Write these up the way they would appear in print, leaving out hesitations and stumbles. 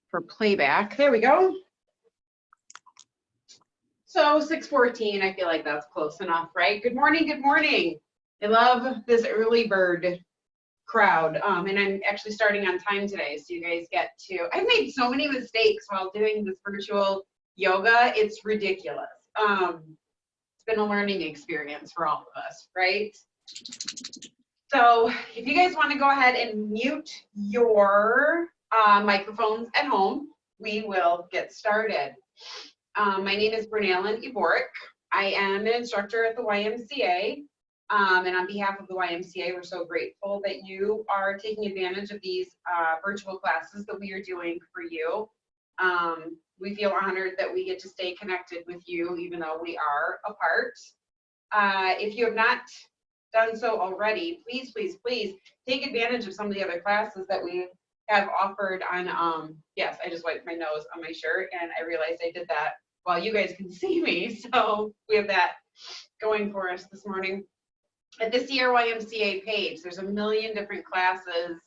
for playback. There we go. So 6:14, I feel like that's close enough, right? Good morning, good morning. I love this early bird crowd. And I'm actually starting on time today, so you guys get to, I've made so many mistakes while doing this virtual yoga, it's ridiculous. It's been a learning experience for all of us, right? So if you guys want to go ahead and mute your microphones at home, we will get started. My name is Bryn Eboric. I am an instructor at the YMCA. And on behalf of the YMCA, we're so grateful that you are taking advantage of these virtual classes that we are doing for you. We feel honored that we get to stay connected with you, even though we are apart. If you have not done so already, please, please, please take advantage of some of the other classes that we have offered on, yes, I just wiped my nose on my shirt and I realized I did that while you guys can see me. So we have that going for us this morning. At the YMCA page, there's a million different classes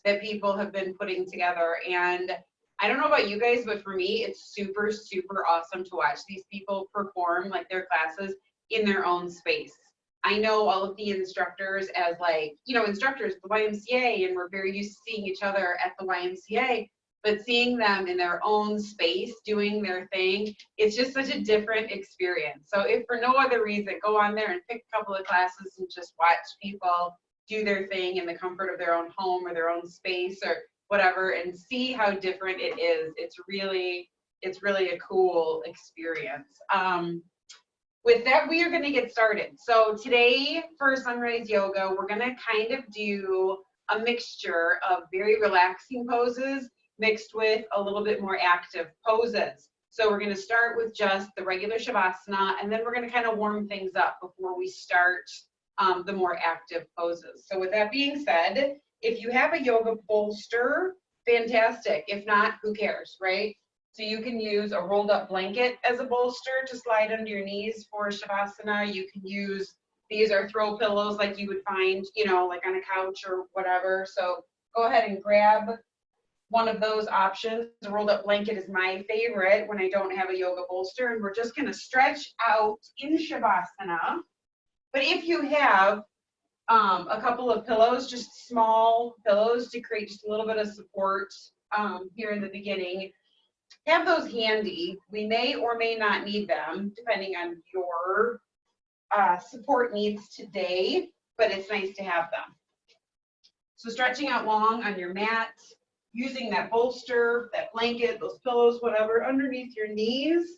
that people have been putting together. And I don't know about you guys, but for me, it's super, super awesome to watch these people perform like their classes in their own space. I know all of the instructors as like, you know, instructors at the YMCA, and we're very used to seeing each other at the YMCA, but seeing them in their own space doing their thing, it's just such a different experience. So if for no other reason, go on there and pick a couple of classes and just watch people do their thing in the comfort of their own home or their own space or whatever, and see how different it is. It's really a cool experience. With that, we are going to get started. So today for Sunrise Yoga, we're going to kind of do a mixture of very relaxing poses mixed with a little bit more active poses. So we're going to start with just the regular Shavasana, and then we're going to kind of warm things up before we start the more active poses. So with that being said, if you have a yoga bolster, fantastic. If not, who cares, right? So you can use a rolled up blanket as a bolster to slide under your knees for Shavasana. You can use, these are throw pillows like you would find, you know, like on a couch or whatever. So go ahead and grab one of those options. A rolled up blanket is my favorite when I don't have a yoga bolster, and we're just gonna stretch out in Shavasana. But if you have a couple of pillows, just small pillows to create just a little bit of support here in the beginning, have those handy. We may or may not need them depending on your support needs today, but it's nice to have them. So stretching out long on your mat, using that bolster, that blanket, those pillows, whatever, underneath your knees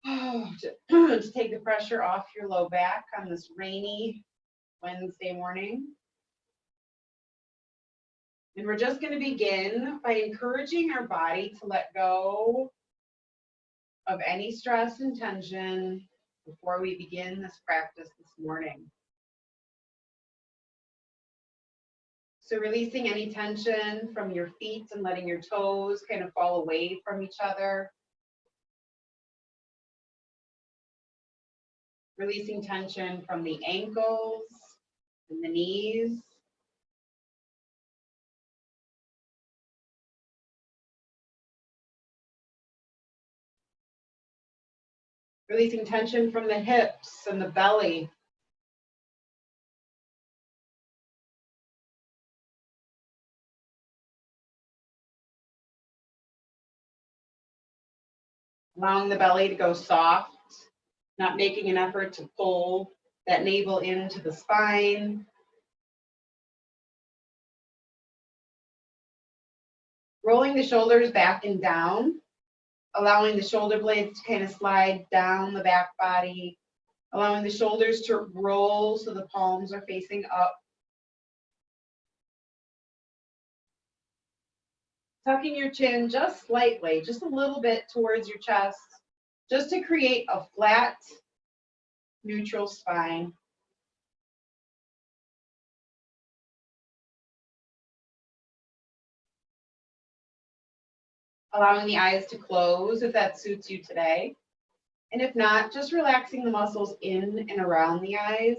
to take the pressure off your low back on this rainy Wednesday morning. And we're just going to begin by encouraging our body to let go of any stress and tension before we begin this practice this morning. So releasing any tension from your feet and letting your toes kind of fall away from each other. Releasing tension from the ankles and the knees. Releasing tension from the hips and the belly. Allowing the belly to go soft, not making an effort to pull that navel into the spine. Rolling the shoulders back and down, allowing the shoulder blades to kind of slide down the back body, allowing the shoulders to roll so the palms are facing up. Tucking your chin just slightly, just a little bit towards your chest, just to create a flat, neutral spine. Allowing the eyes to close if that suits you today. And if not, just relaxing the muscles in and around the eyes.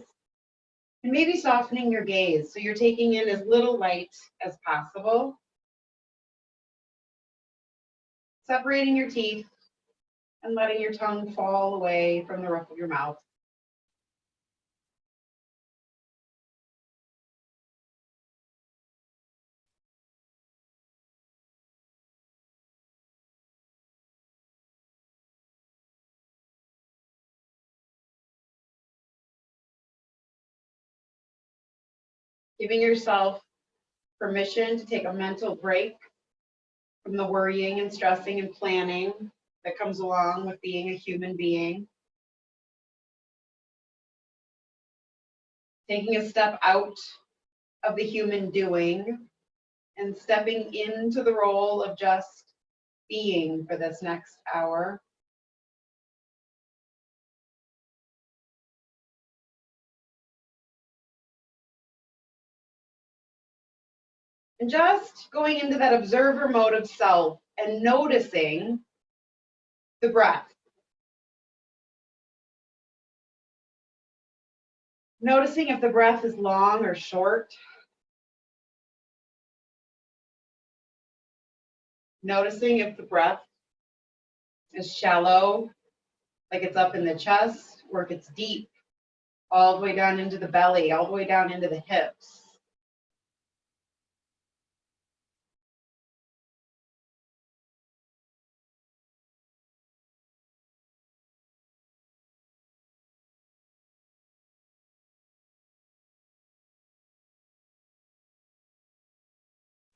And maybe softening your gaze so you're taking in as little light as possible. separating your teeth and letting your tongue fall away from the roof of your mouth. Giving yourself permission to take a mental break from the worrying and stressing and planning that comes along with being a human being. Taking a step out of the human doing and stepping into the role of just being for this next hour. And just going into that observer mode of self and noticing the breath. Noticing if the breath is long or short. Noticing if the breath is shallow, like it's up in the chest, or if it's deep, all the way down into the belly, all the way down into the hips.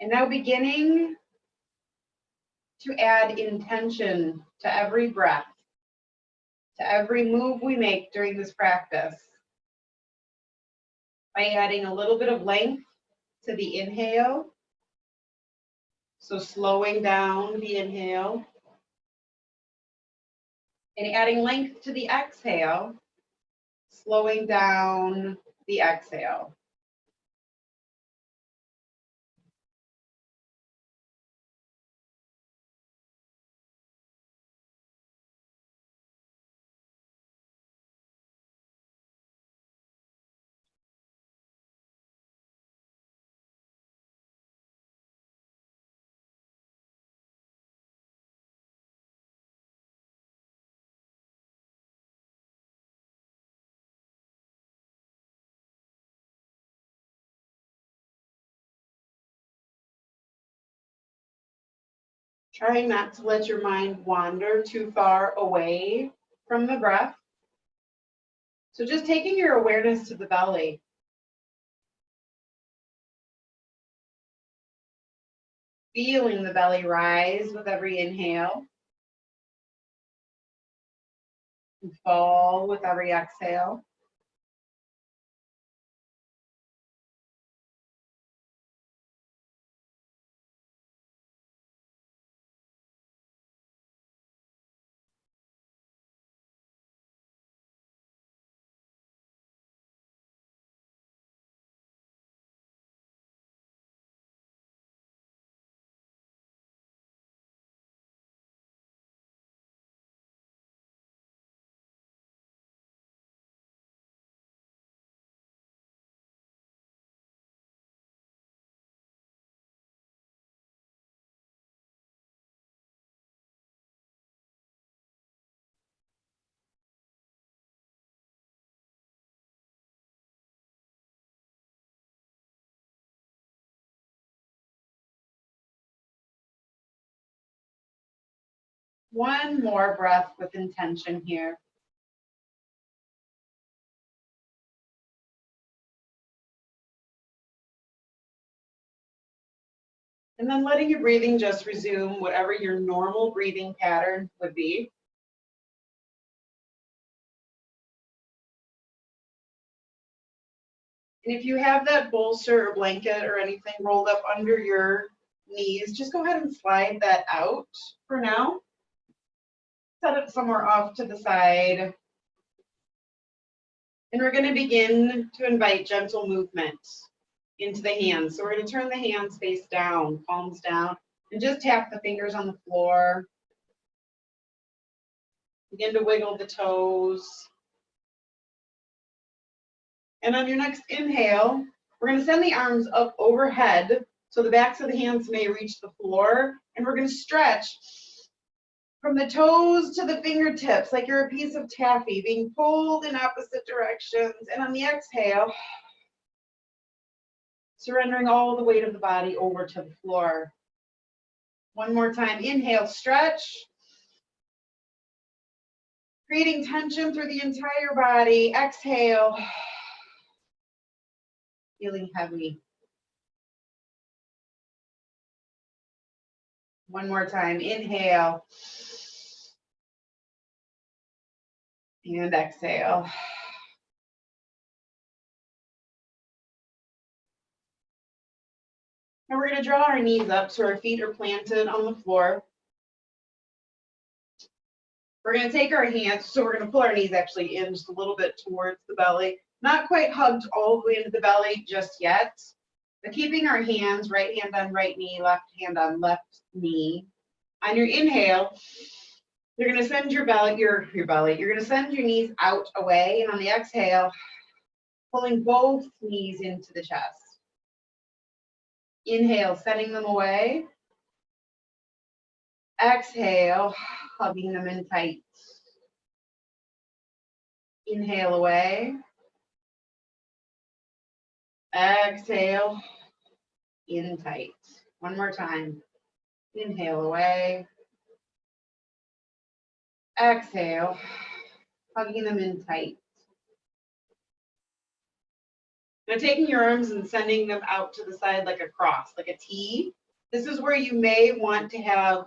And now beginning to add intention to every breath, to every move we make during this practice, by adding a little bit of length to the inhale. So slowing down the inhale and adding length to the exhale, slowing down the exhale. Trying not to let your mind wander too far away from the breath. So just taking your awareness to the belly. Feeling the belly rise with every inhale and fall with every exhale. One more breath with intention here. And then letting your breathing just resume whatever your normal breathing pattern would be. And if you have that bolster or blanket or anything rolled up under your knees, just go ahead and slide that out for now. Set it somewhere off to the side. And we're going to begin to invite gentle movement into the hands. So we're going to turn the hands face down, palms down, and just tap the fingers on the floor. Begin to wiggle the toes. And on your next inhale, we're going to send the arms up overhead so the backs of the hands may reach the floor. And we're going to stretch From the toes to the fingertips, like you're a piece of taffy being pulled in opposite directions. And on the exhale, surrendering all the weight of the body over to the floor. One more time. Inhale, stretch. Creating tension through the entire body. Exhale. Feeling heavy. One more time. Inhale. And exhale. Now we're going to draw our knees up so our feet are planted on the floor. We're going to take our hands, so we're going to pull our knees actually in just a little bit towards the belly. Not quite hugged all the way into the belly just yet, but keeping our hands, right hand on right knee, left hand on left knee. On your inhale, you're going to send your belly, you're going to send your knees out away, and on the exhale, pulling both knees into the chest. Inhale, sending them away. Exhale, hugging them in tight. Inhale away. Exhale, in tight. One more time. Inhale away. Exhale, hugging them in tight. Now taking your arms and sending them out to the side like a cross, like a T. This is where you may want to have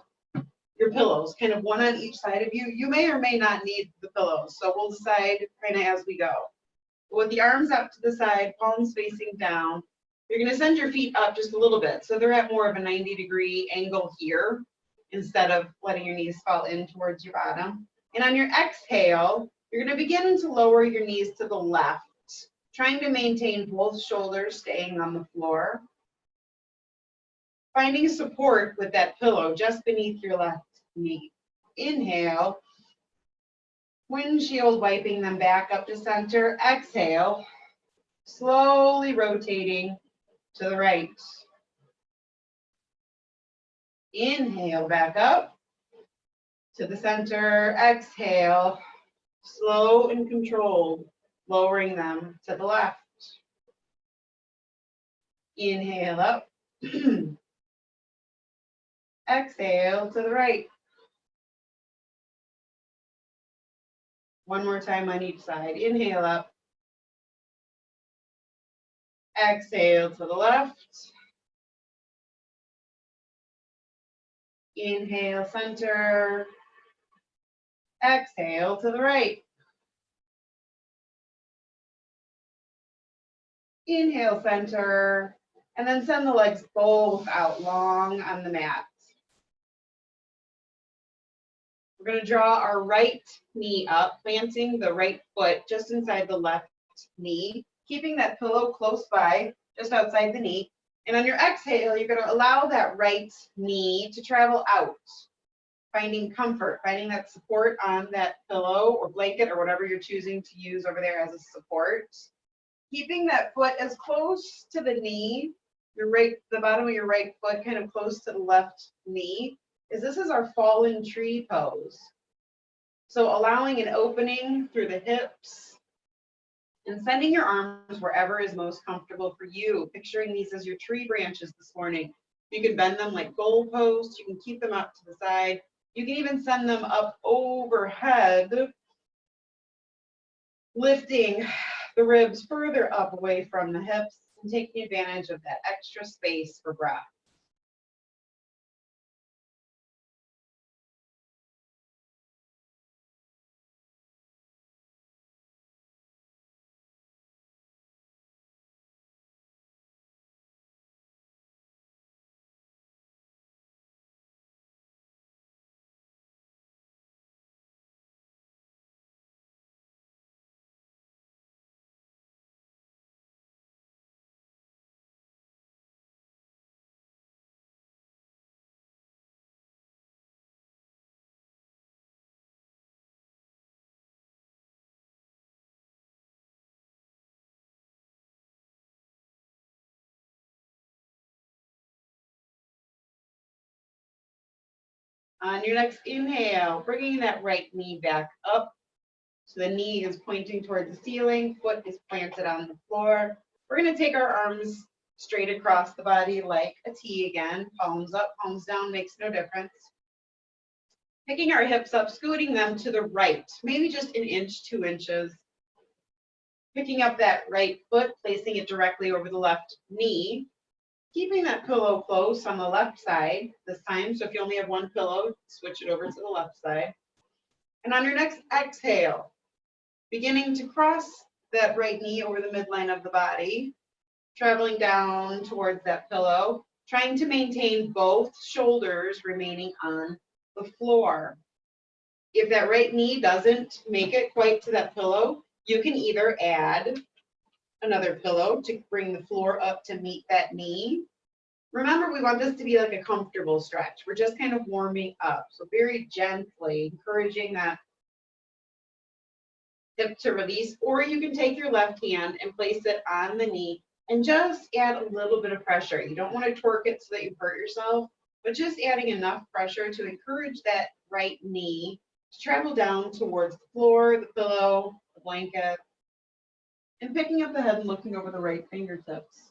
your pillows, kind of one on each side of you. You may or may not need the pillows, so we'll decide kind of as we go. With the arms out to the side, palms facing down, you're going to send your feet up just a little bit. So they're at more of a 90-degree angle here instead of letting your knees fall in towards your bottom. And on your exhale, you're going to begin to lower your knees to the left, trying to maintain both shoulders staying on the floor. Finding support with that pillow just beneath your left knee. Inhale, windshield wiping them back up to center. Exhale, slowly rotating to the right. Inhale, back up to the center. Exhale, slow and controlled, lowering them to the left. Inhale up. Exhale to the right. One more time on each side. Inhale up. Exhale to the left. Inhale, center. Exhale to the right. Inhale, center. And then send the legs both out long on the mat. We're going to draw our right knee up, planting the right foot just inside the left knee, keeping that pillow close by, just outside the knee. And on your exhale, you're going to allow that right knee to travel out, finding comfort, finding that support on that pillow or blanket or whatever you're choosing to use over there as a support. Keeping that foot as close to the knee, the bottom of your right foot kind of close to the left knee, this is our fallen tree pose. So allowing an opening through the hips and sending your arms wherever is most comfortable for you. Picturing these as your tree branches this morning. You can bend them like goalposts. You can keep them up to the side. You can even send them up overhead, lifting the ribs further up away from the hips and taking advantage of that extra space for breath. On your next inhale, bringing that right knee back up. So the knee is pointing towards the ceiling, foot is planted on the floor. We're going to take our arms straight across the body like a T again. Palms up, palms down, makes no difference. Picking our hips up, scooting them to the right, maybe just an inch, 2 inches. Picking up that right foot, placing it directly over the left knee. Keeping that pillow close on the left side this time. So if you only have one pillow, switch it over to the left side. And on your next exhale, beginning to cross that right knee over the midline of the body, traveling down towards that pillow, trying to maintain both shoulders remaining on the floor. If that right knee doesn't make it quite to that pillow, you can either add another pillow to bring the floor up to meet that knee. Remember, we want this to be like a comfortable stretch. We're just kind of warming up. So very gently encouraging that hip to release, or you can take your left hand and place it on the knee and just add a little bit of pressure. You don't want to torque it so that you hurt yourself, but just adding enough pressure to encourage that right knee to travel down towards the floor, the pillow, the blanket, and picking up the head and looking over the right fingertips.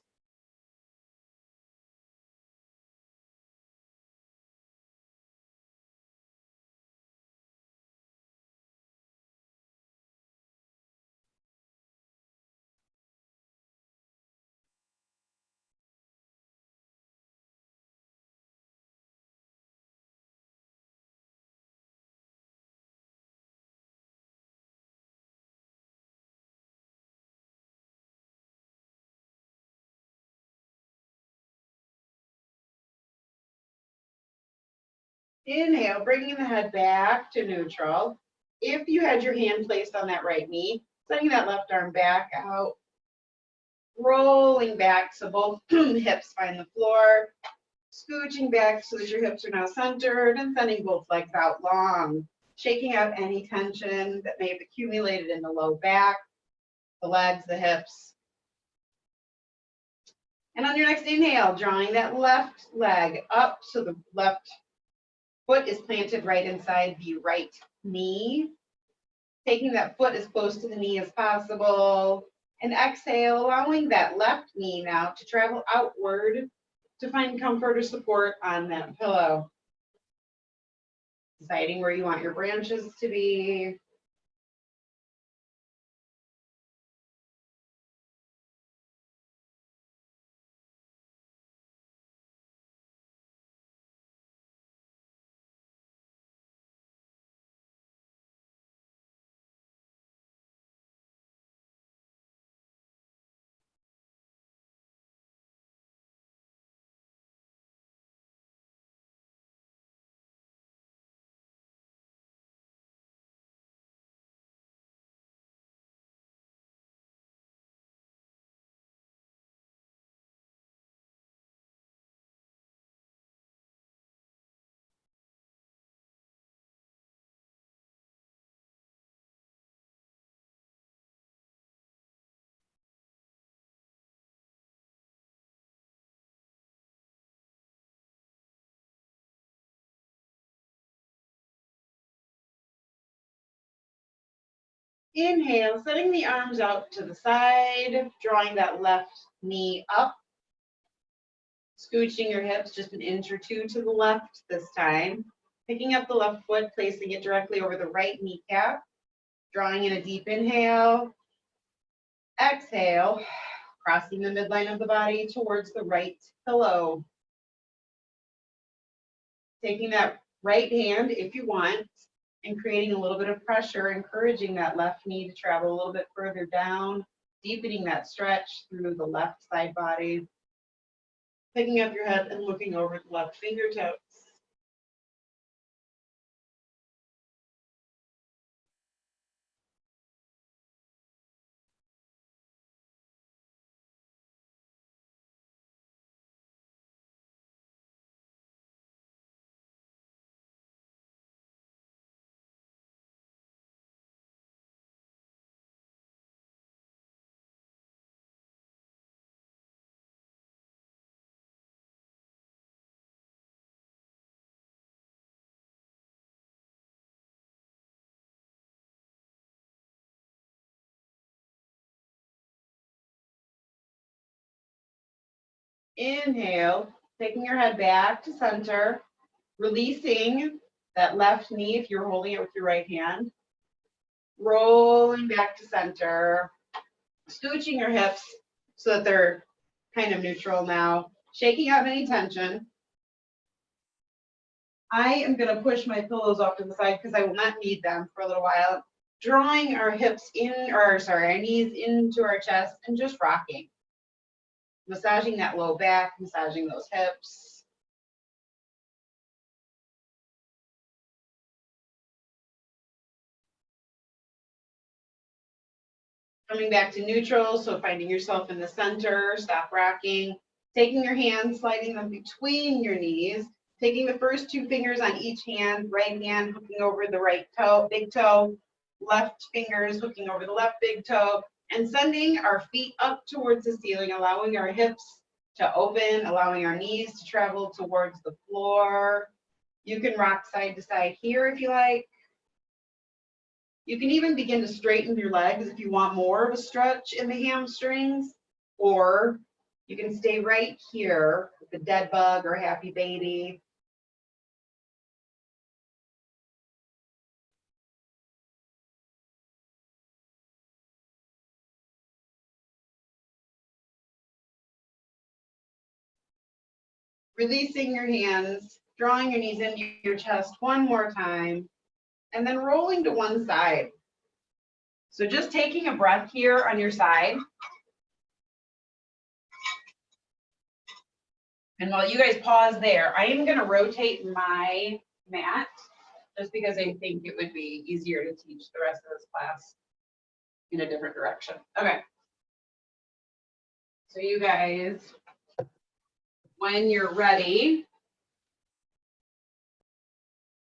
Inhale, bringing the head back to neutral. If you had your hand placed on that right knee, setting that left arm back out, rolling back so both hips find the floor, scooching back so that your hips are now centered, and sending both legs out long, shaking out any tension that may have accumulated in the low back, the legs, the hips. And on your next inhale, drawing that left leg up so the left foot is planted right inside the right knee. Taking that foot as close to the knee as possible. And exhale, allowing that left knee now to travel outward to find comfort or support on that pillow. Deciding where you want your branches to be. Inhale, setting the arms out to the side, drawing that left knee up. Scooching your hips just an inch or two to the left this time. Picking up the left foot, placing it directly over the right kneecap. Drawing in a deep inhale. Exhale, crossing the midline of the body towards the right pillow. Taking that right hand, if you want, and creating a little bit of pressure, encouraging that left knee to travel a little bit further down, deepening that stretch through the left side body. Picking up your head and looking over the left fingertips. Inhale, taking your head back to center, releasing that left knee if you're holding it with your right hand. Rolling back to center, scooching your hips so that they're kind of neutral now, shaking out any tension. I am going to push my pillows off to the side because I will not need them for a little while. Drawing our hips in, or sorry, our knees into our chest and just rocking. Massaging that low back, massaging those hips. Coming back to neutral, so finding yourself in the center, stop rocking. Taking your hands, sliding them between your knees. Taking the first two fingers on each hand, right hand hooking over the right toe, big toe, left fingers hooking over the left big toe, and sending our feet up towards the ceiling, allowing our hips to open, allowing our knees to travel towards the floor. You can rock side to side here if you like. You can even begin to straighten your legs if you want more of a stretch in the hamstrings, or you can stay right here with the dead bug or happy baby. Releasing your hands, drawing your knees into your chest one more time, and then rolling to one side. So just taking a breath here on your side. And while you guys pause there, I am going to rotate my mat just because I think it would be easier to teach the rest of this class in a different direction. Okay. So you guys, when you're ready,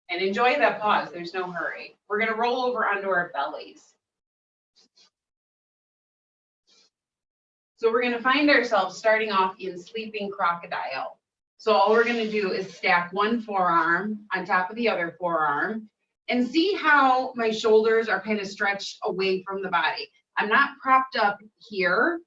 and enjoy that pause, there's no hurry. We're going to roll over onto our bellies. So we're going to find ourselves starting off in sleeping crocodile. So all we're going to do is stack one forearm on top of the other forearm and see how my shoulders are kind of stretched away from the body. I'm not propped up here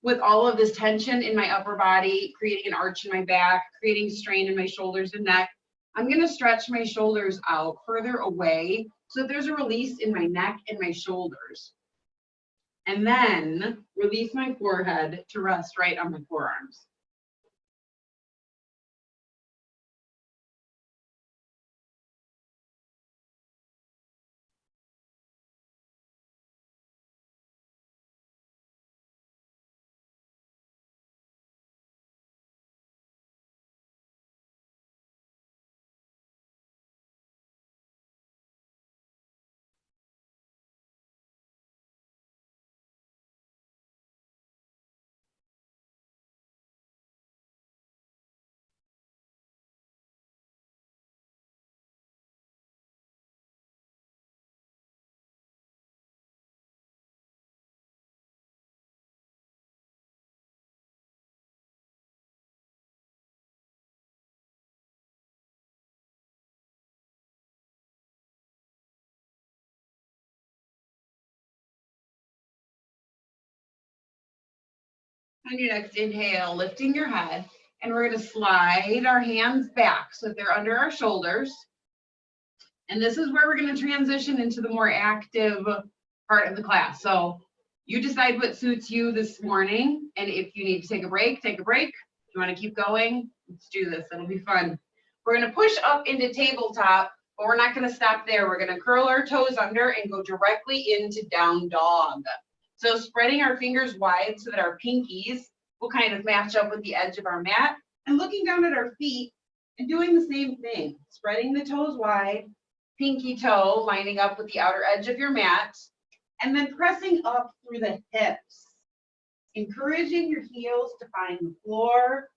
with all of this tension in my upper body, creating an arch in my back, creating strain in my shoulders and neck. I'm going to stretch my shoulders out further away so that there's a release in my neck and my shoulders. And then release my forehead to rest right on my forearms. On your next inhale, lifting your head, and we're going to slide our hands back so that they're under our shoulders. And this is where we're going to transition into the more active part of the class. So you decide what suits you this morning. And if you need to take a break, take a break. If you want to keep going, let's do this. It'll be fun. We're going to push up into tabletop, but we're not going to stop there. We're going to curl our toes under and go directly into down dog. So spreading our fingers wide so that our pinkies will kind of match up with the edge of our mat, and looking down at our feet and doing the same thing, spreading the toes wide, pinky toe lining up with the outer edge of your mat, and then pressing up through the hips, encouraging your heels to find the floor.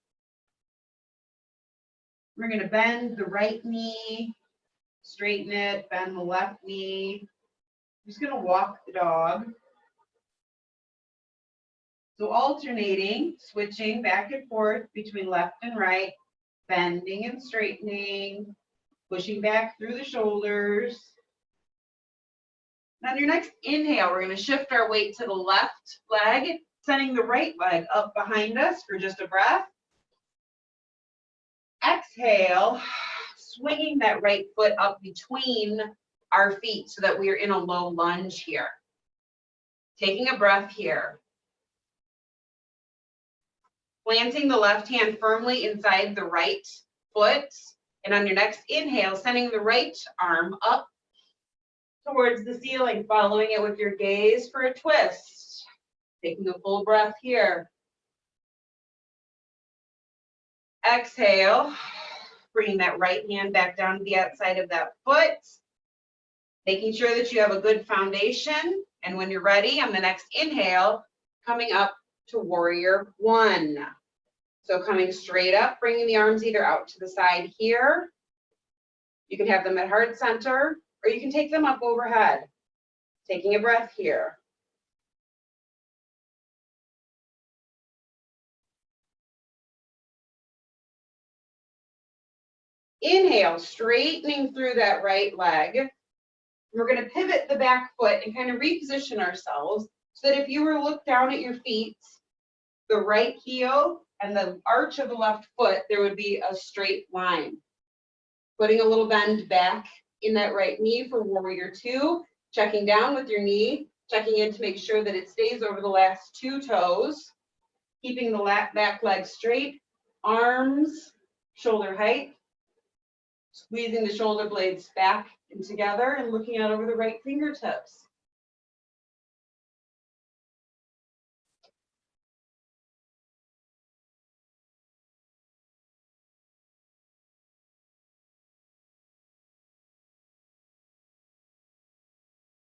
We're going to bend the right knee, straighten it, bend the left knee. I'm just going to walk the dog. So alternating, switching back and forth between left and right, bending and straightening, pushing back through the shoulders. On your next inhale, we're going to shift our weight to the left leg Sending the right leg up behind us for just a breath. Exhale, swinging that right foot up between our feet so that we are in a low lunge here. Taking a breath here. Planting the left hand firmly inside the right foot. And on your next inhale, sending the right arm up towards the ceiling, following it with your gaze for a twist. Taking a full breath here. Exhale, bringing that right hand back down to the outside of that foot. Making sure that you have a good foundation. And when you're ready, on the next inhale, coming up to warrior one. So coming straight up, bringing the arms either out to the side here. You can have them at heart center, or you can take them up overhead. Taking a breath here. Inhale, straightening through that right leg. We're going to pivot the back foot and kind of reposition ourselves so that if you were to look down at your feet, the right heel and the arch of the left foot, there would be a straight line. Putting a little bend back in that right knee for warrior two, checking down with your knee, checking in to make sure that it stays over the last two toes, keeping the back leg straight, arms shoulder height, squeezing the shoulder blades back and together and looking out over the right fingertips.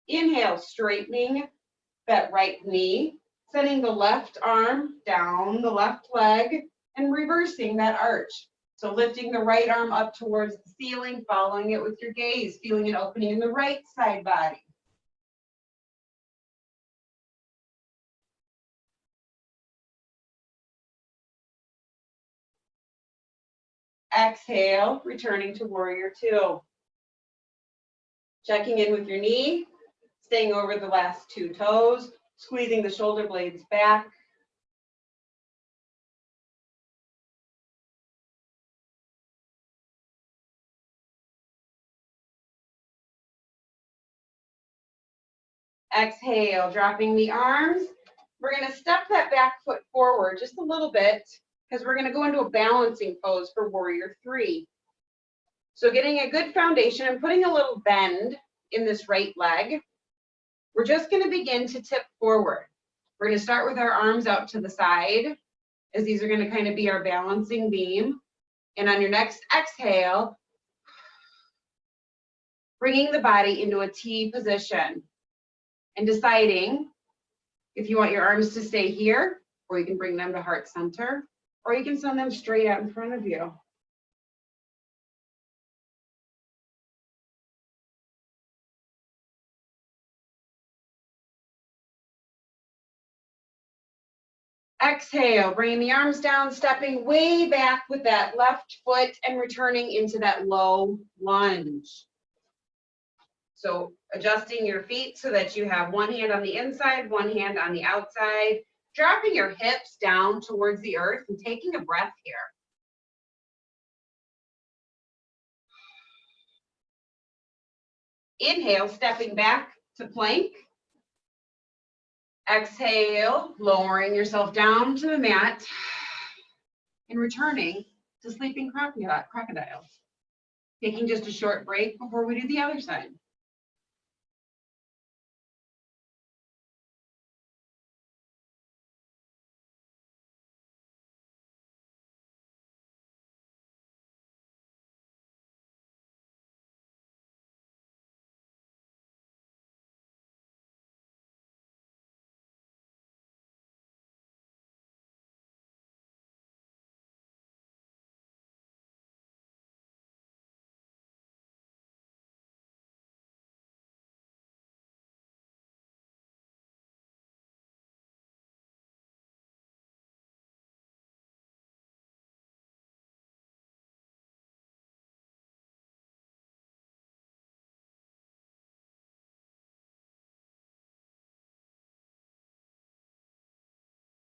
Inhale, straightening that right knee, sending the left arm down the left leg and reversing that arch. So lifting the right arm up towards the ceiling, following it with your gaze, feeling an opening in the right side body. Exhale, returning to warrior two. Checking in with your knee, staying over the last two toes, squeezing the shoulder blades back. Exhale, dropping the arms. We're going to step that back foot forward just a little bit because we're going to go into a balancing pose for warrior three. So getting a good foundation and putting a little bend in this right leg. We're just going to begin to tip forward. We're going to start with our arms out to the side, as these are going to kind of be our balancing beam. And on your next exhale, bringing the body into a T position and deciding if you want your arms to stay here, or you can bring them to heart center, or you can send them straight out in front of you. Exhale, bringing the arms down, stepping way back with that left foot and returning into that low lunge. So adjusting your feet so that you have one hand on the inside, one hand on the outside, dropping your hips down towards the earth and taking a breath here. Inhale, stepping back to plank. Exhale, lowering yourself down to the mat and returning to sleeping crocodile. Taking just a short break before we do the other side.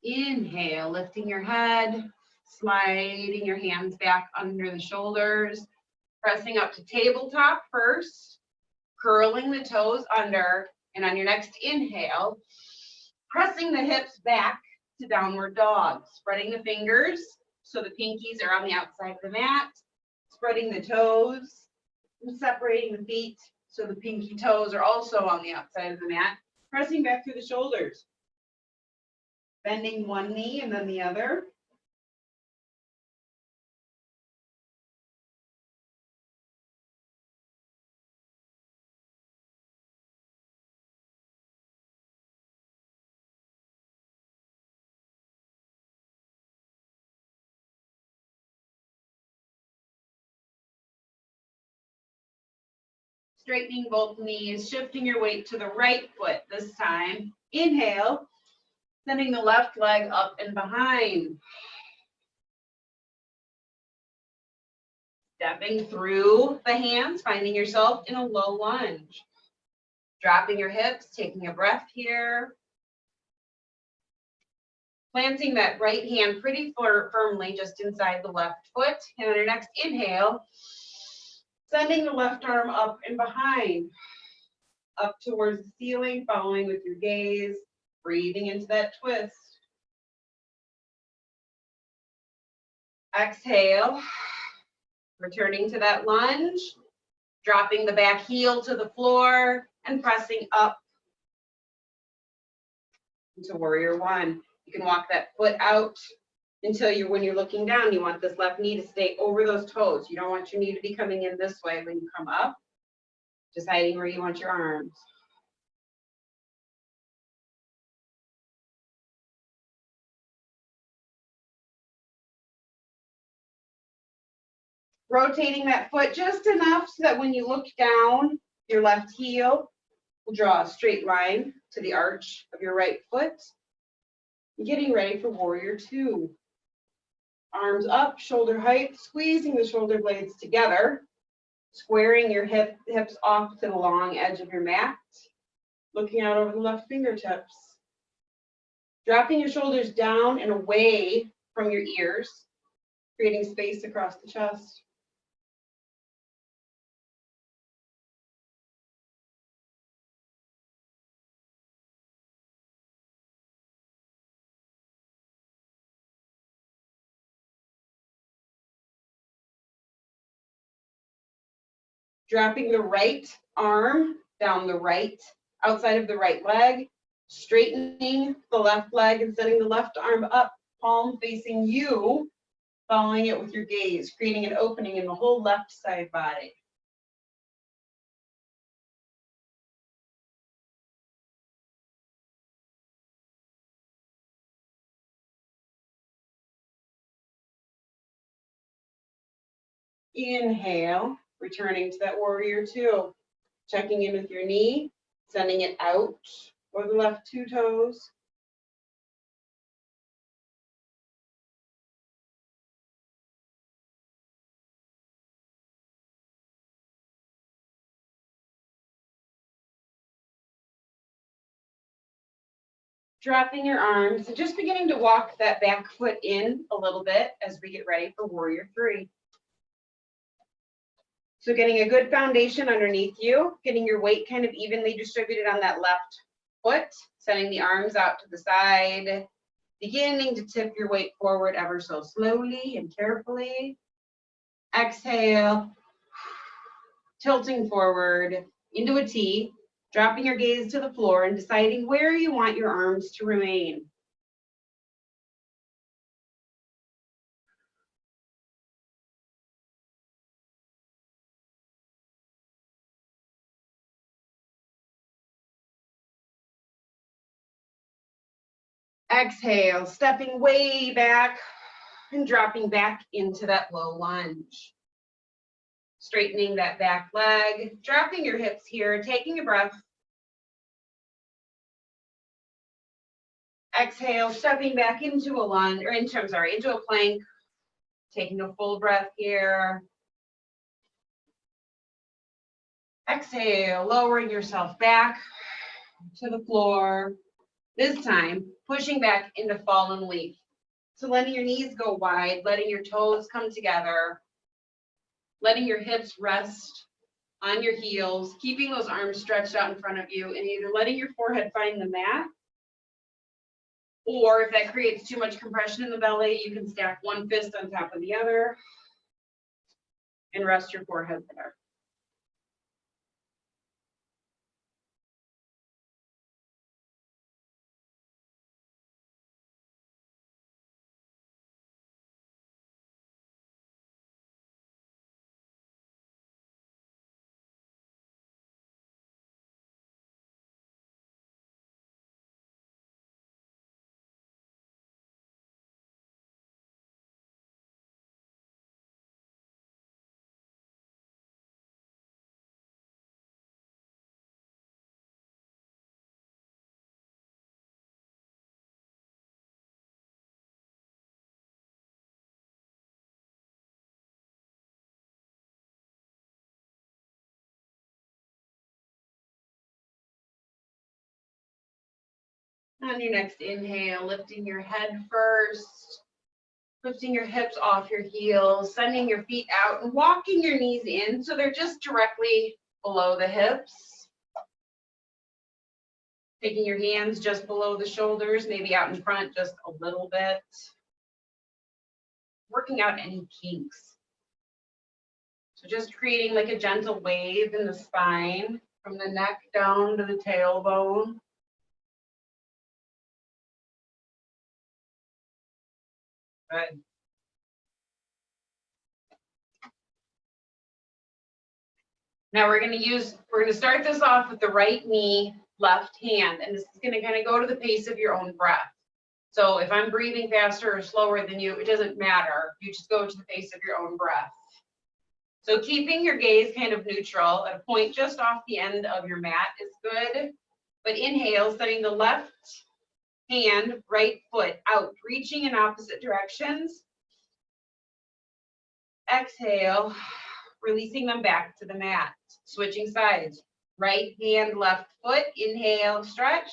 Inhale, lifting your head, sliding your hands back under the shoulders, pressing up to tabletop first, curling the toes under, and on your next inhale, pressing the hips back to downward dog, spreading the fingers so the pinkies are on the outside of the mat, spreading the toes, and separating the feet so the pinky toes are also on the outside of the mat, pressing back through the shoulders, bending one knee and then the other. Straightening both knees, shifting your weight to the right foot this time. Inhale, sending the left leg up and behind. Stepping through the hands, finding yourself in a low lunge. Dropping your hips, taking a breath here. Planting that right hand pretty firmly just inside the left foot. And on your next inhale, sending the left arm up and behind, up towards the ceiling, following with your gaze, breathing into that twist. Exhale, returning to that lunge, dropping the back heel to the floor and pressing up into warrior one. You can walk that foot out until when you're looking down, you want this left knee to stay over those toes. You don't want your knee to be coming in this way when you come up. Deciding where you want your arms. Rotating that foot just enough so that when you look down, your left heel will draw a straight line to the arch of your right foot. Getting ready for warrior two. Arms up, shoulder height, squeezing the shoulder blades together, squaring your hips off to the long edge of your mat, looking out over the left fingertips. Dropping your shoulders down and away from your ears, creating space across the chest. Dropping the right arm down the right, outside of the right leg, straightening the left leg and setting the left arm up, palm facing you, following it with your gaze, creating an opening in the whole left side body. Inhale, returning to that warrior two. Checking in with your knee, sending it out over the left two toes. Dropping your arms and just beginning to walk that back foot in a little bit as we get ready for warrior three. So getting a good foundation underneath you, getting your weight kind of evenly distributed on that left foot, sending the arms out to the side, beginning to tip your weight forward ever so slowly and carefully. Exhale, tilting forward into a T, dropping your gaze to the floor and deciding where you want your arms to remain. Exhale, stepping way back and dropping back into that low lunge. Straightening that back leg, dropping your hips here, taking a breath. Exhale, stepping back into a lunge, or into a plank. Taking a full breath here. Exhale, lowering yourself back to the floor. This time, pushing back into fallen leaf. So letting your knees go wide, letting your toes come together, letting your hips rest on your heels, keeping those arms stretched out in front of you, and either letting your forehead find the mat, or if that creates too much compression in the belly, you can stack one fist on top of the other and rest your forehead there. On your next inhale, lifting your head first, lifting your hips off your heels, sending your feet out and walking your knees in so they're just directly below the hips. Taking your hands just below the shoulders, maybe out in front just a little bit. Working out any kinks. So just creating like a gentle wave in the spine from the neck down to the tailbone. Good. Now we're going to start this off with the right knee, left hand, and this is going to kind of go to the pace of your own breath. So if I'm breathing faster or slower than you, it doesn't matter. You just go to the pace of your own breath. So keeping your gaze kind of neutral at a point just off the end of your mat is good. But inhale, setting the left hand, right foot out, reaching in opposite directions. Exhale, releasing them back to the mat. Switching sides. Right hand, left foot. Inhale, stretch.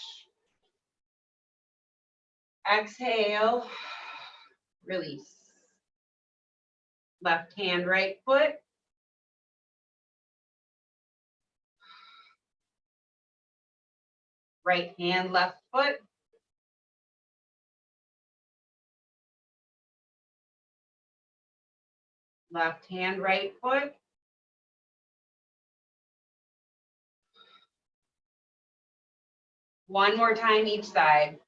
Exhale, release. Left hand, right foot. Right hand, left foot. Left hand, right foot. One more time each side.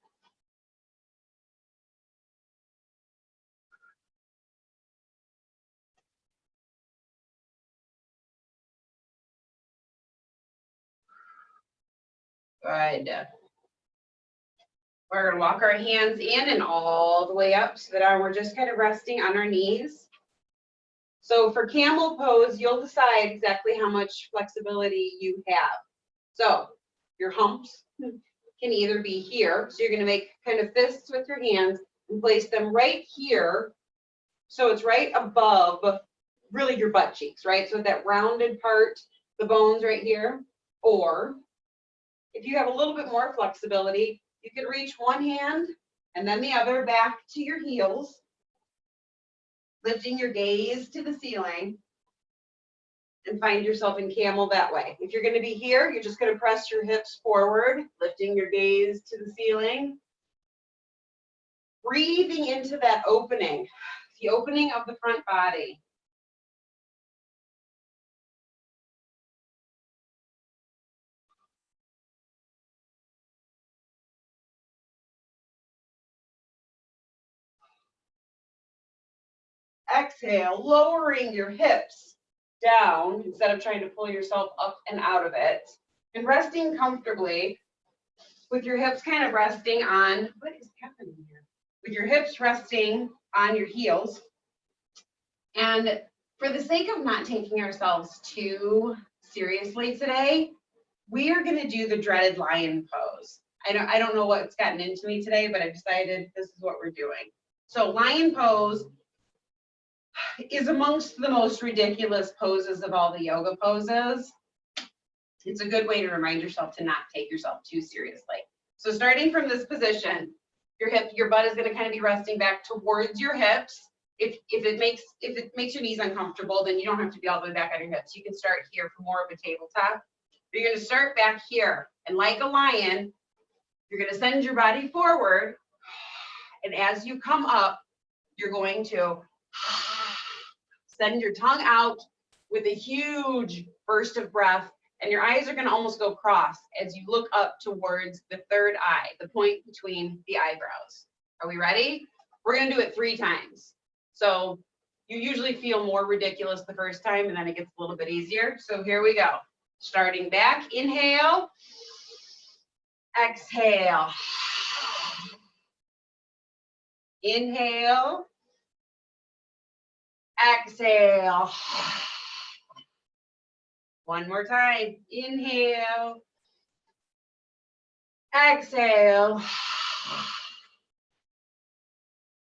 Good. We're going to walk our hands in and all the way up so that we're just kind of resting on our knees. So for camel pose, you'll decide exactly how much flexibility you have. So your humps can either be here. So you're going to make kind of fists with your hands and place them right here. So it's right above really your butt cheeks, right? So that rounded part, the bones right here. Or if you have a little bit more flexibility, you can reach one hand and then the other back to your heels, lifting your gaze to the ceiling, and find yourself in camel that way. If you're going to be here, you're just going to press your hips forward, lifting your gaze to the ceiling, breathing into that opening, the opening of the front body. Exhale, lowering your hips down instead of trying to pull yourself up and out of it. And resting comfortably with your hips kind of resting on, what is happening here? With your hips resting on your heels. And for the sake of not taking ourselves too seriously today, we are going to do the dreaded lion pose. I don't know what's gotten into me today, but I decided this is what we're doing. So lion pose is amongst the most ridiculous poses of all the yoga poses. It's a good way to remind yourself to not take yourself too seriously. So starting from this position, your butt is going to kind of be resting back towards your hips. If it makes your knees uncomfortable, then you don't have to be all the way back on your hips. You can start here for more of a tabletop. You're going to start back here, and like a lion, you're going to send your body forward, and as you come up, you're going to send your tongue out with a huge burst of breath, and your eyes are going to almost go cross as you look up towards the third eye, the point between the eyebrows. Are we ready? We're going to do it 3 times. So you usually feel more ridiculous the first time, and then it gets a little bit easier. So here we go. Starting back, inhale, exhale, inhale, exhale. One more time. Inhale, exhale,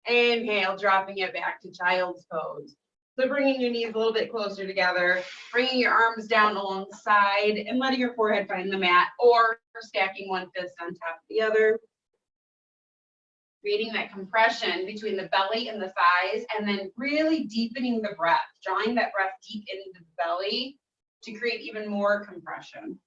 inhale, dropping it back to child's pose. So bringing your knees a little bit closer together, bringing your arms down alongside and letting your forehead find the mat, or stacking one fist on top of the other. Creating that compression between the belly and the thighs, and then really deepening the breath, drawing that breath deep into the belly to create even more compression.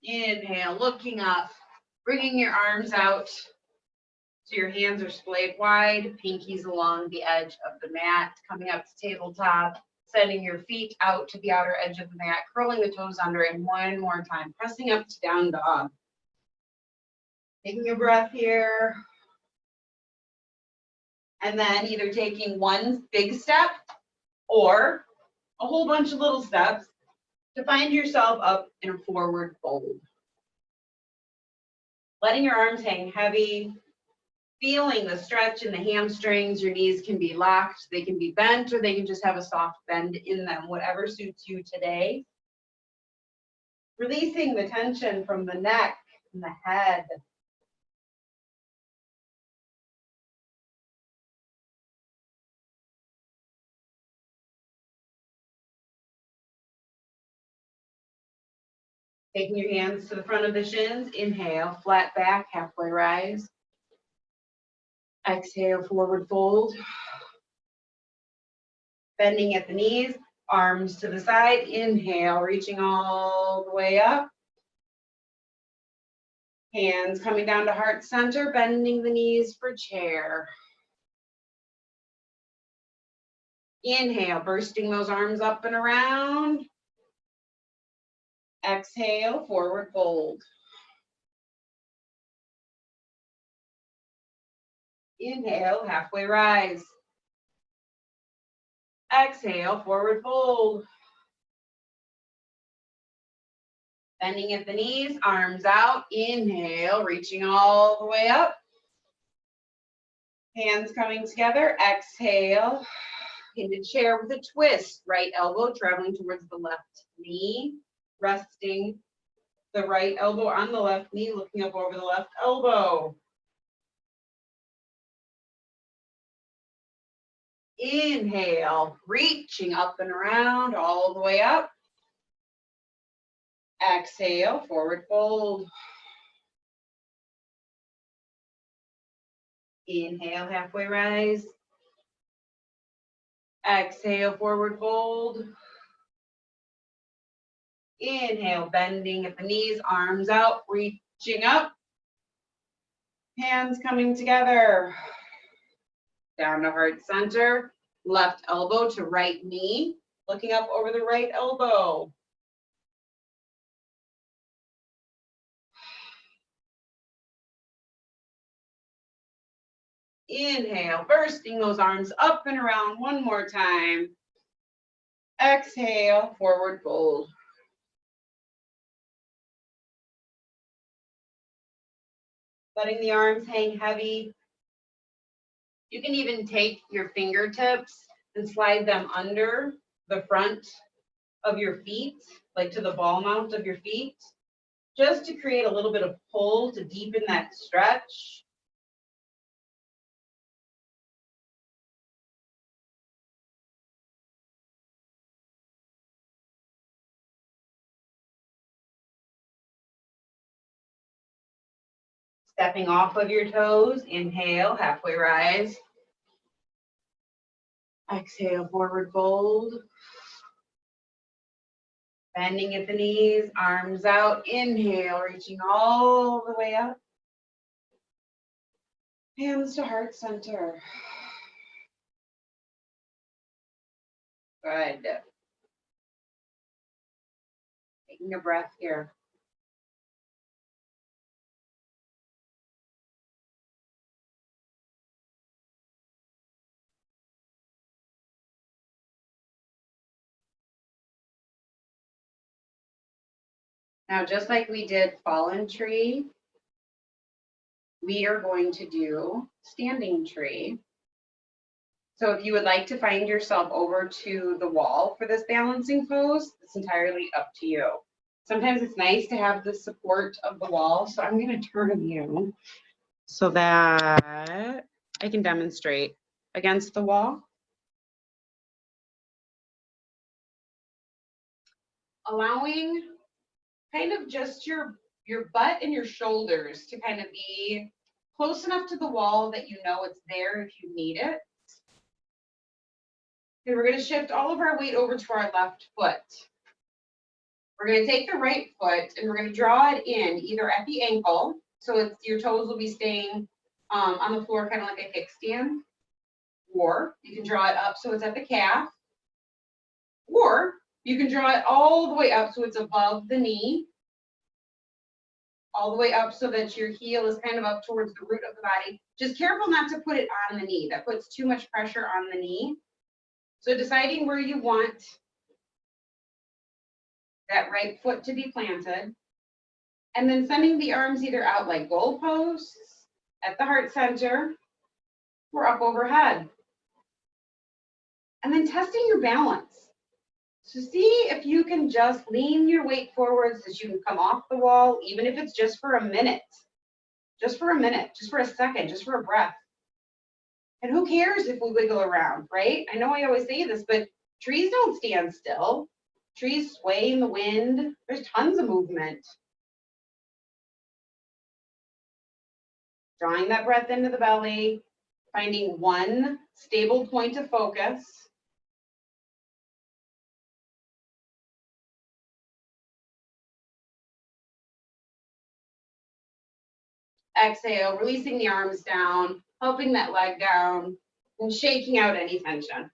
Inhale, looking up, bringing your arms out so your hands are splayed wide, pinkies along the edge of the mat, coming up to tabletop, sending your feet out to the outer edge of the mat, curling the toes under, and one more time, pressing up to down dog. Taking a breath here, and then either taking one big step or a whole bunch of little steps to find yourself up in a forward fold. Letting your arms hang heavy, feeling the stretch in the hamstrings. Your knees can be locked, they can be bent, or they can just have a soft bend in them, whatever suits you today. Releasing the tension from the neck and the head. Taking your hands to the front of the shins, inhale, flat back, halfway rise. Exhale, forward fold. Bending at the knees, arms to the side, inhale, reaching all the way up. Hands coming down to heart center, bending the knees for chair. Inhale, bursting those arms up and around. Exhale, forward fold. Inhale, halfway rise. Exhale, forward fold. Bending at the knees, arms out. Inhale, reaching all the way up. Hands coming together. Exhale, into chair with a twist. Right elbow traveling towards the left knee. Resting the right elbow on the left knee, looking up over the left elbow. Inhale, reaching up and around all the way up. Exhale, forward fold. Inhale, halfway rise. Exhale, forward fold. Inhale, bending at the knees, arms out, reaching up. Hands coming together. Down to heart center. Left elbow to right knee, looking up over the right elbow. Inhale, bursting those arms up and around one more time. Exhale, forward fold. Letting the arms hang heavy. You can even take your fingertips and slide them under the front of your feet, like to the ball mount of your feet, just to create a little bit of pull to deepen that stretch. Stepping off of your toes, inhale, halfway rise. Exhale, forward fold. Bending at the knees, arms out, inhale, reaching all the way up. Hands to heart center. Good. Taking a breath here. Now, just like we did fallen tree, we are going to do standing tree. So if you would like to find yourself over to the wall for this balancing pose, it's entirely up to you. Sometimes it's nice to have the support of the wall. So I'm going to turn you so that I can demonstrate against the wall. Allowing kind of just your butt and your shoulders to kind of be close enough to the wall that you know it's there if you need it. And we're going to shift all of our weight over to our left foot. We're going to take the right foot and we're going to draw it in either at the ankle, so it's, your toes will be staying on the floor kind of like a kickstand, or you can draw it up so it's at the calf, or you can draw it all the way up so it's above the knee, all the way up so that your heel is kind of up towards the root of the body. Just careful not to put it on the knee. That puts too much pressure on the knee. So deciding where you want that right foot to be planted, and then sending the arms either out like goalposts at the heart center or up overhead. And then testing your balance. So see if you can just lean your weight forward so that you can come off the wall, even if it's just for a minute, just for a second, just for a breath. And who cares if we wiggle around, right? I know I always say this, but trees don't stand still. Trees sway in the wind. There's tons of movement. Drawing that breath into the belly, finding one stable point of focus. Exhale, releasing the arms down, helping that leg down, and shaking out any tension.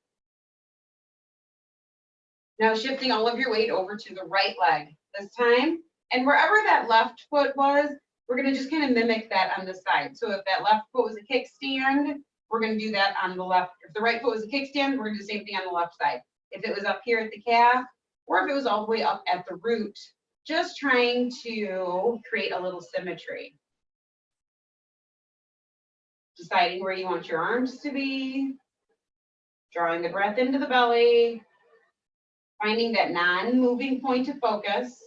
Now shifting all of your weight over to the right leg this time. And wherever that left foot was, we're going to just kind of mimic that on the side. So if that left foot was a kickstand, we're going to do that on the left. If the right foot was a kickstand, we're going to do the same thing on the left side. If it was up here at the calf, or if it was all the way up at the root, just trying to create a little symmetry. Deciding where you want your arms to be, drawing the breath into the belly, finding that non-moving point of focus,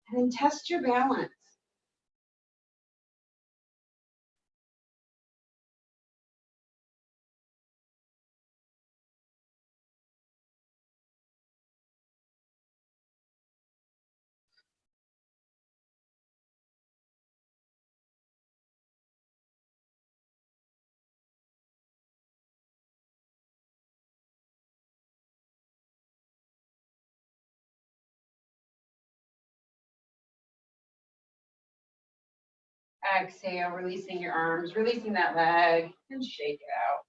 and then test your balance. Exhale, releasing your arms, releasing that leg, and shake it out.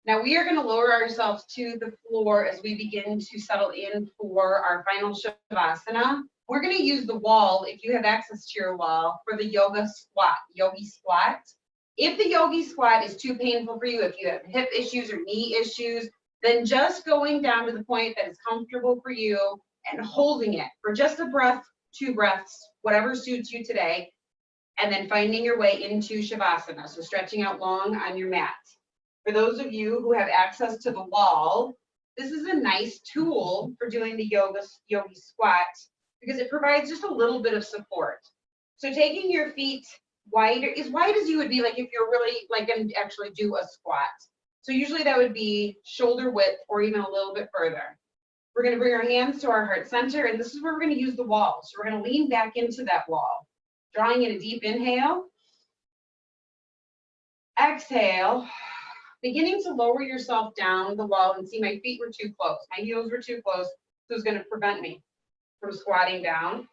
Now we are going to lower ourselves to the floor as we begin to settle in for our final Shavasana. We're going to use the wall, if you have access to your wall, for the yogi squat. If the yogi squat is too painful for you, if you have hip issues or knee issues, then just going down to the point that is comfortable for you and holding it for just a breath, 2 breaths, whatever suits you today, and then finding your way into Shavasana, so stretching out long on your mat. For those of you who have access to the wall, this is a nice tool for doing the yogi squat because it provides just a little bit of support. So taking your feet wide, as wide as you would be like if you're really like going to actually do a squat. So usually that would be shoulder width or even a little bit further. We're going to bring our hands to our heart center, and this is where we're going to use the wall. So we're going to lean back into that wall, drawing in a deep inhale. Exhale, beginning to lower yourself down the wall, and see my feet were too close. My heels were too close, so it's going to prevent me from squatting down.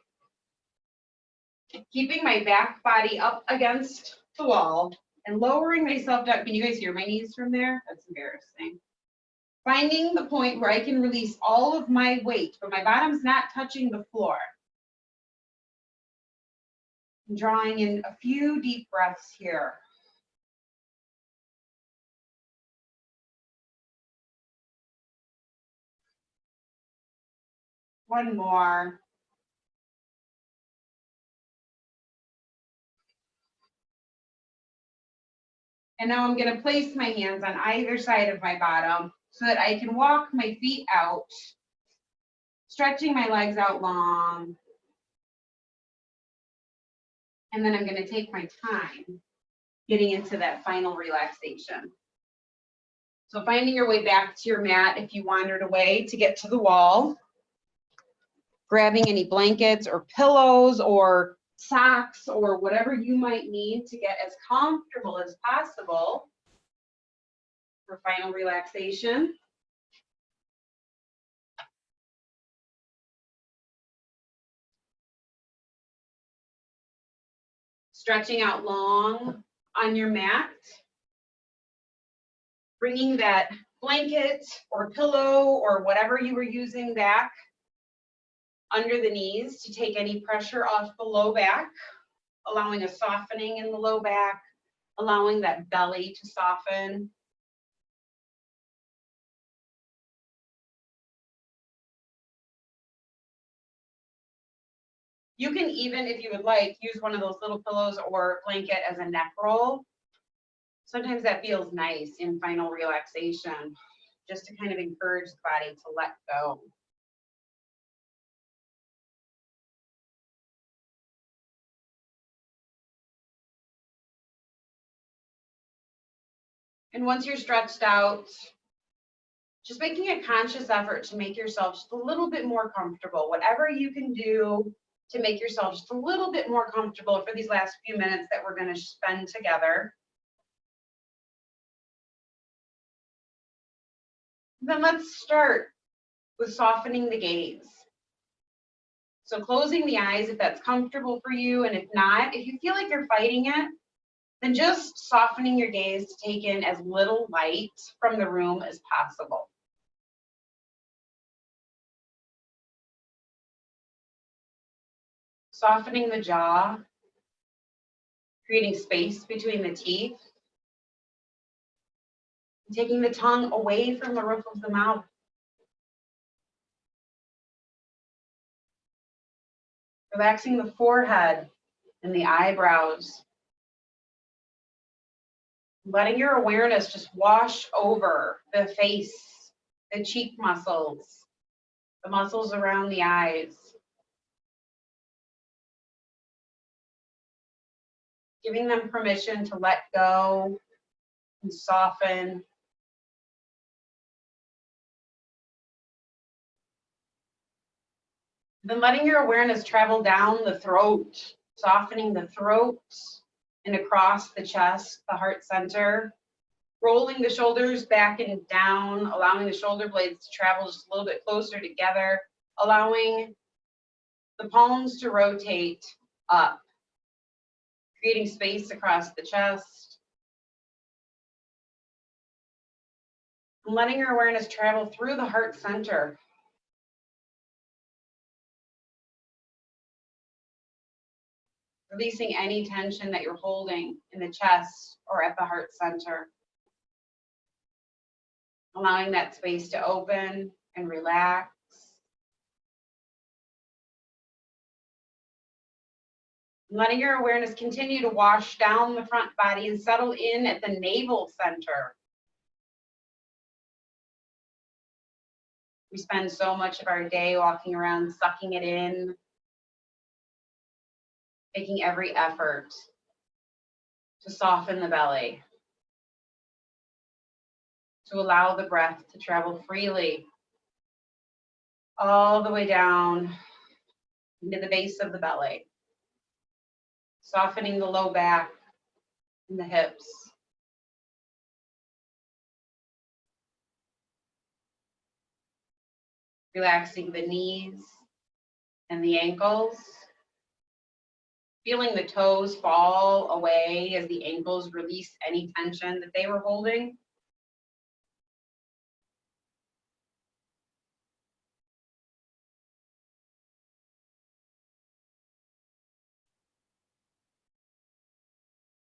Keeping my back body up against the wall and lowering myself down. Can you guys hear my knees from there? That's embarrassing. Finding the point where I can release all of my weight, but my bottom's not touching the floor. I'm drawing in a few deep breaths here. One more. And now I'm going to place my hands on either side of my bottom so that I can walk my feet out, stretching my legs out long. And then I'm going to take my time getting into that final relaxation. So finding your way back to your mat if you wandered away to get to the wall. Grabbing any blankets or pillows or socks or whatever you might need to get as comfortable as possible for final relaxation. Stretching out long on your mat. Bringing that blanket or pillow or whatever you were using back under the knees to take any pressure off the low back, allowing a softening in the low back, allowing that belly to soften. You can even, if you would like, use one of those little pillows or blanket as a neck roll. Sometimes that feels nice in final relaxation, just to kind of encourage the body to let go. And once you're stretched out, just making a conscious effort to make yourself just a little bit more comfortable. Whatever you can do to make yourself just a little bit more comfortable for these last few minutes that we're going to spend together. Then let's start with softening the gaze. So closing the eyes if that's comfortable for you, and if not, if you feel like you're fighting it, then just softening your gaze to take in as little light from the room as possible. Softening the jaw, creating space between the teeth, and taking the tongue away from the roof of the mouth. Relaxing the forehead and the eyebrows. Letting your awareness just wash over the face, the cheek muscles, the muscles around the eyes. Giving them permission to let go and soften. Then letting your awareness travel down the throat, softening the throat and across the chest, the heart center. Rolling the shoulders back and down, allowing the shoulder blades to travel just a little bit closer together, allowing the palms to rotate up, creating space across the chest. And letting your awareness travel through the heart center. Releasing any tension that you're holding in the chest or at the heart center. Allowing that space to open and relax. Letting your awareness continue to wash down the front body and settle in at the navel center. We spend so much of our day walking around, sucking it in, making every effort to soften the belly, to allow the breath to travel freely all the way down into the base of the belly, softening the low back and the hips. Relaxing the knees and the ankles. Feeling the toes fall away as the ankles release any tension that they were holding.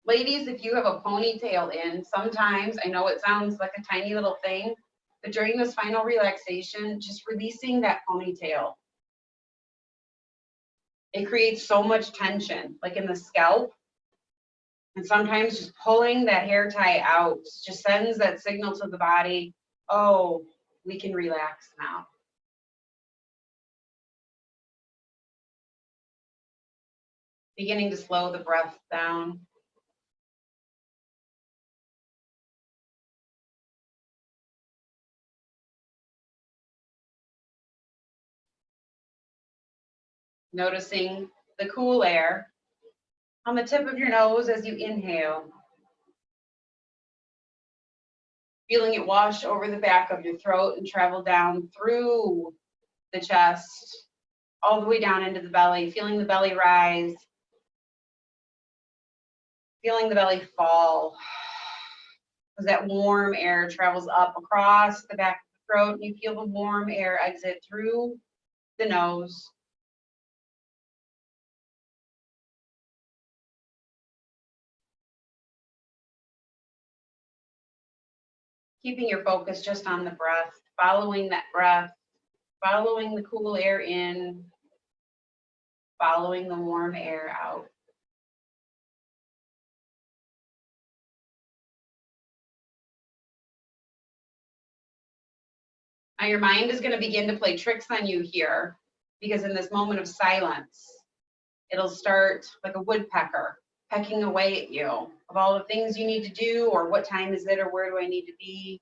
Ladies, if you have a ponytail in, sometimes, I know it sounds like a tiny little thing, but during this final relaxation, just releasing that ponytail. It creates so much tension, like in the scalp. And sometimes just pulling that hair tie out just sends that signal to the body, oh, we can relax now. Beginning to slow the breath down. Noticing the cool air on the tip of your nose as you inhale. Feeling it wash over the back of your throat and travel down through the chest, all the way down into the belly, feeling the belly rise, feeling the belly fall. As that warm air travels up across the back of the throat, and you feel the warm air exit through the nose. Keeping your focus just on the breath, following that breath, following the cool air in, following the warm air out. Now your mind is going to begin to play tricks on you here, because in this moment of silence, it'll start like a woodpecker pecking away at you of all the things you need to do, or what time is it, or where do I need to be.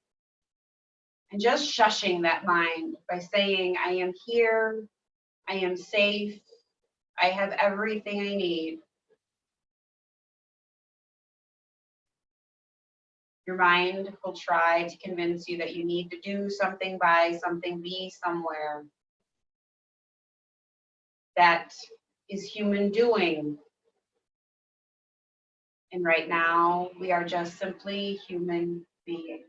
And just shushing that mind by saying, I am here, I am safe, I have everything I need. Your mind will try to convince you that you need to do something, buy something, be somewhere. That is human doing. And right now, we are just simply human beings.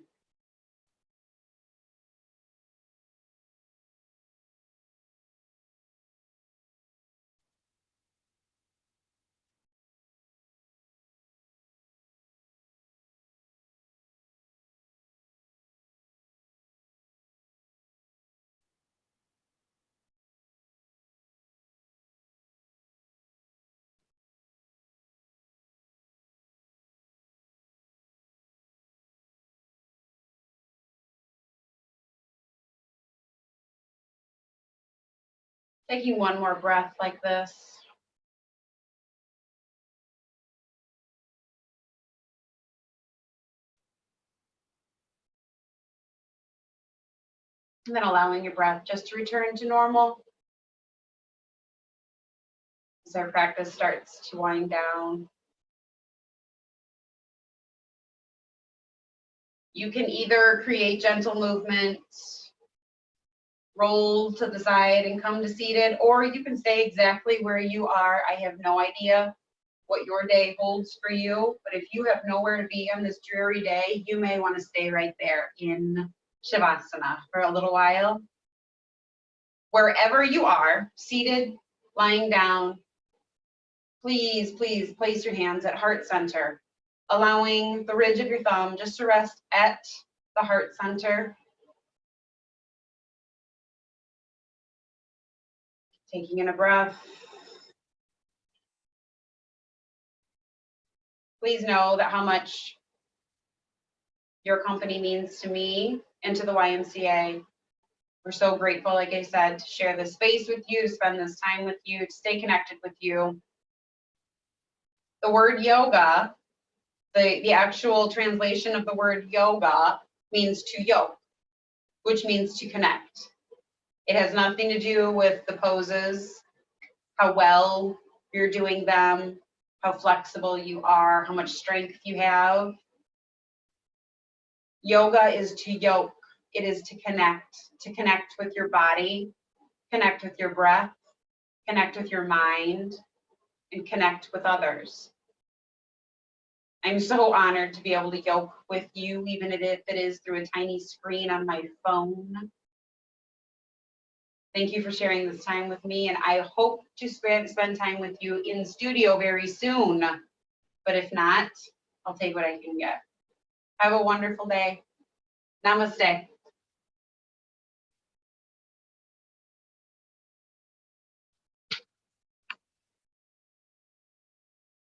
Taking one more breath like this. And then allowing your breath just to return to normal. As our practice starts to wind down. You can either create gentle movements, roll to the side and come to seated, or you can stay exactly where you are. I have no idea what your day holds for you, but if you have nowhere to be on this dreary day, you may want to stay right there in Shavasana for a little while. Wherever you are, seated, lying down, please, please place your hands at heart center, allowing the ridge of your thumb just to rest at the heart center. Taking in a breath. Please know that how much your company means to me and to the YMCA. We're so grateful, like I said, to share this space with you, to spend this time with you, to stay connected with you. The word yoga, the actual translation of the word yoga means to yoke, which means to connect. It has nothing to do with the poses, how well you're doing them, how flexible you are, how much strength you have. Yoga is to yoke. It is to connect with your body, connect with your breath, connect with your mind, and connect with others. I'm so honored to be able to yoke with you, even if it is through a tiny screen on my phone. Thank you for sharing this time with me, and I hope to spend time with you in studio very soon. But if not, I'll take what I can get. Have a wonderful day. Namaste.